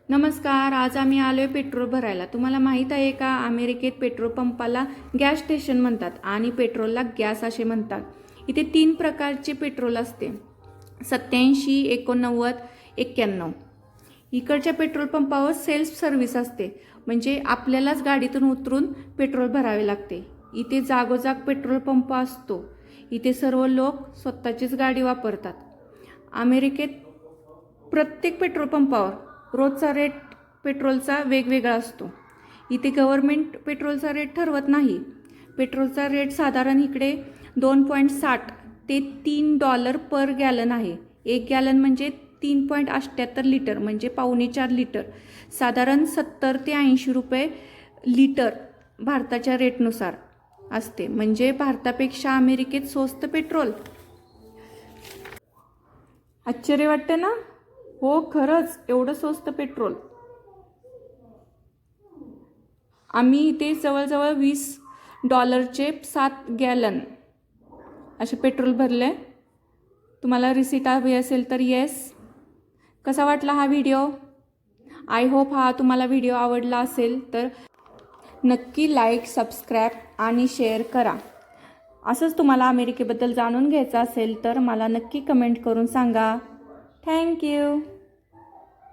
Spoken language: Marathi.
नमस्कार. आज आम्ही आलोय पेट्रोल भरायला. तुम्हाला माहीत आहे का, अमेरिकेत पेट्रोल पंपाला गॅस स्टेशन म्हणतात आणि पेट्रोलला गॅस असे म्हणतात. इथे 3 प्रकारचे पेट्रोल असते, 87, 89, 91. इकडच्या पेट्रोल पंपावर सेल्फ सर्व्हिस असते, म्हणजे आपल्यालाच गाडीतून उतरून पेट्रोल भरावे लागते. इथे जागोजाग पेट्रोल पंप असतो. इथे सर्व लोक स्वतःचीच गाडी वापरतात. अमेरिकेत प्रत्येक पेट्रोल पंपावर रोजचा रेट पेट्रोलचा वेगवेगळा असतो. इथे गव्हर्नमेंट पेट्रोलचा रेट ठरवत नाही. पेट्रोलचा रेट साधारण इकडे 2.60 ते $3 पर गॅलन आहे. 1 गॅलन म्हणजे 3.78 लिटर, म्हणजे 4.25 लिटर. साधारण 70 ते 80 रुपये लिटर भारताच्या रेटनुसार असते. म्हणजे भारतापेक्षा अमेरिकेत स्वस्त पेट्रोल. आश्चर्य वाटतं ना? हो, खरंच एवढं स्वस्त पेट्रोल. आम्ही इथे जवळजवळ $20चे 7 गॅलन असे पेट्रोल भरले. तुम्हाला रिसीट हवी असेल तर येस. कसा वाटला हा व्हिडिओ? आय होप हा तुम्हाला व्हिडिओ आवडला असेल तर नक्की लाईक, सबस्क्राईब आणि शेअर करा. असंच तुम्हाला अमेरिकेबद्दल जाणून घ्यायचं असेल तर मला नक्की कमेंट करून सांगा. थँक्यू.